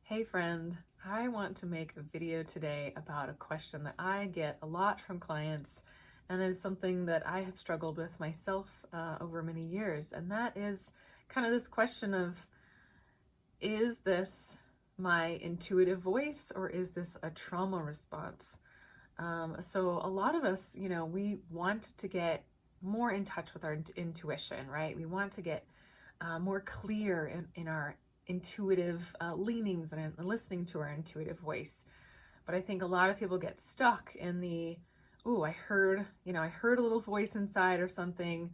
Hey friend, I want to make a video today about a question that I get a lot from clients and is something that I have struggled with myself over many years. And that is kind of this question of, is this my intuitive voice or is this a trauma response? So a lot of us, we want to get more in touch with our intuition, right? We want to get more clear in our intuitive leanings and listening to our intuitive voice. But I think a lot of people get stuck in the, oh, I heard a little voice inside or something,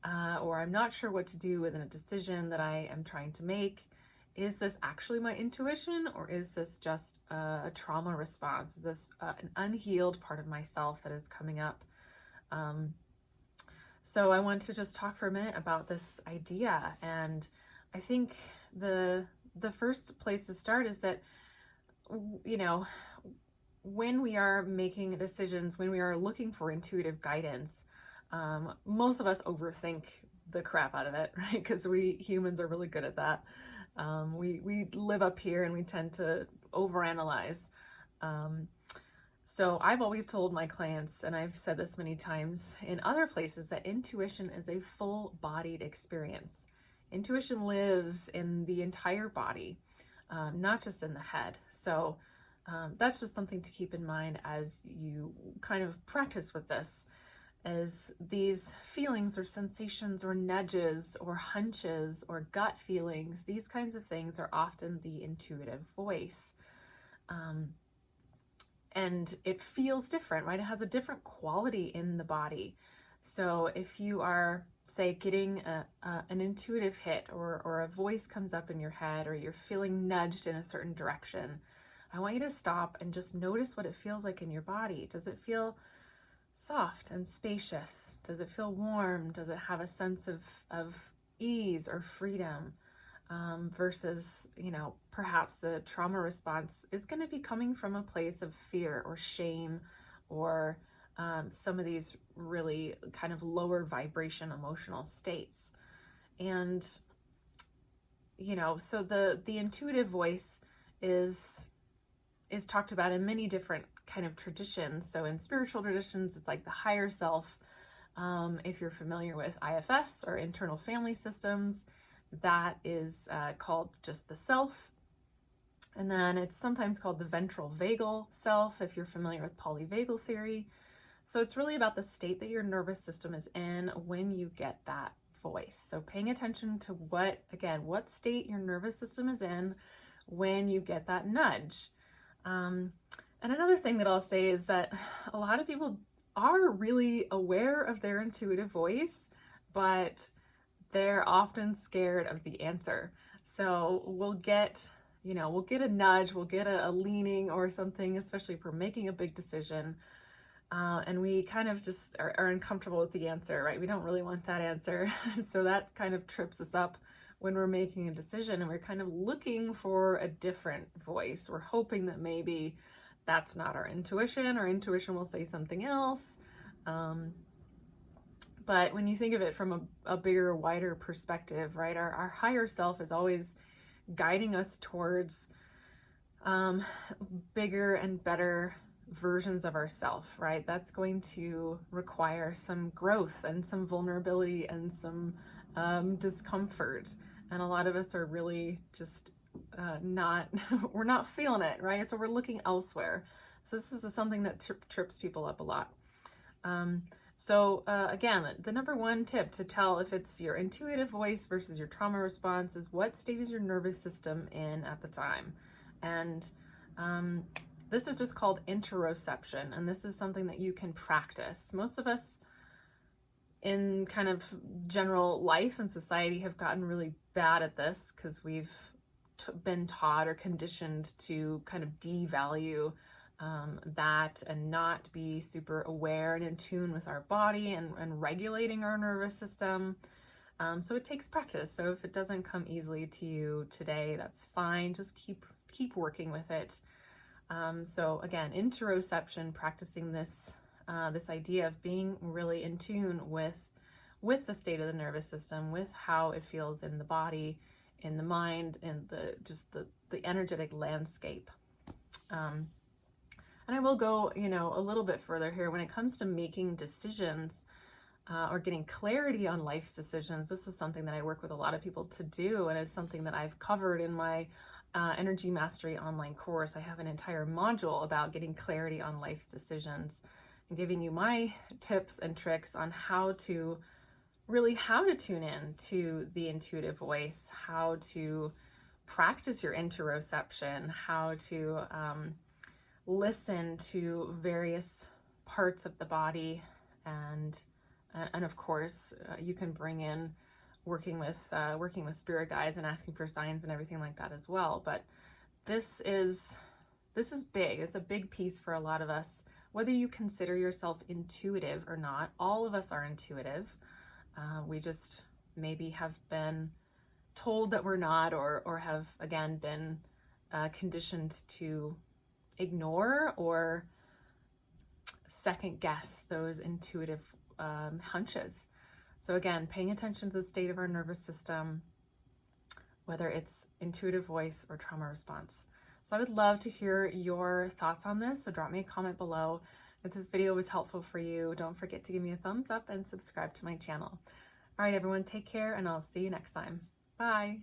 or I'm not sure what to do within a decision that I am trying to make. Is this actually my intuition, or is this just a trauma response? Is this an unhealed part of myself that is coming up? So I want to just talk for a minute about this idea. And I think the first place to start is that, when we are making decisions, when we are looking for intuitive guidance, most of us overthink the crap out of it, right? Because we humans are really good at that. We live up here and we tend to overanalyze. So I've always told my clients, and I've said this many times in other places, that intuition is a full-bodied experience. Intuition lives in the entire body, not just in the head. So that's just something to keep in mind as you kind of practice with this, as these feelings or sensations or nudges or hunches or gut feelings, these kinds of things are often the intuitive voice. And it feels different, right? It has a different quality in the body. So if you are, say, getting an intuitive hit, or a voice comes up in your head, or you're feeling nudged in a certain direction, I want you to stop and just notice what it feels like in your body. Does it feel soft and spacious? Does it feel warm? Does it have a sense of ease or freedom? Versus, perhaps the trauma response is going to be coming from a place of fear or shame, or some of these really kind of lower vibration emotional states. And, so the intuitive voice is talked about in many different kind of traditions. So in spiritual traditions, it's like the higher self. If you're familiar with IFS, or internal family systems, that is called just the self. And then it's sometimes called the ventral vagal self, if you're familiar with polyvagal theory. So it's really about the state that your nervous system is in when you get that voice. So paying attention to what state your nervous system is in when you get that nudge. And another thing that I'll say is that a lot of people are really aware of their intuitive voice, but they're often scared of the answer. So we'll get a nudge, we'll get a leaning or something, especially if we're making a big decision, and we kind of just are uncomfortable with the answer, right? We don't really want that answer. So that kind of trips us up when we're making a decision, and we're kind of looking for a different voice. We're hoping that maybe that's not our intuition. Our intuition will say something else. But when you think of it from a bigger, wider perspective, right, our higher self is always guiding us towards bigger and better versions of ourself, right? That's going to require some growth and some vulnerability and some discomfort. And a lot of us are really just we're not feeling it, right? So we're looking elsewhere. So this is something that trips people up a lot. So again, the number one tip to tell if it's your intuitive voice versus your trauma response is, what state is your nervous system in at the time? And this is just called interoception, and this is something that you can practice. Most of us in kind of general life and society have gotten really bad at this because we've been taught or conditioned to kind of devalue that and not be super aware and in tune with our body and regulating our nervous system. So it takes practice. So if it doesn't come easily to you today, that's fine. Just keep working with it. So again, interoception, practicing this idea of being really in tune with the state of the nervous system, with how it feels in the body, in the mind, and the energetic landscape. And I will go, a little bit further here when it comes to making decisions or getting clarity on life's decisions. This is something that I work with a lot of people to do, and it's something that I've covered in my Energy Mastery online course. I have an entire module about getting clarity on life's decisions and giving you my tips and tricks on how to tune in to the intuitive voice, how to practice your interoception, how to listen to various parts of the body, and of course you can bring in working with spirit guides and asking for signs and everything like that as well. But this is big. It's a big piece for a lot of us, whether you consider yourself intuitive or not. All of us are intuitive. We just maybe have been told that we're not, or have again been conditioned to ignore or second guess those intuitive hunches. So again, paying attention to the state of our nervous system, whether it's intuitive voice or trauma response. So I would love to hear your thoughts on this. So drop me a comment below. If this video was helpful for you, don't forget to give me a thumbs up and subscribe to my channel. All right, everyone, take care, and I'll see you next time. Bye.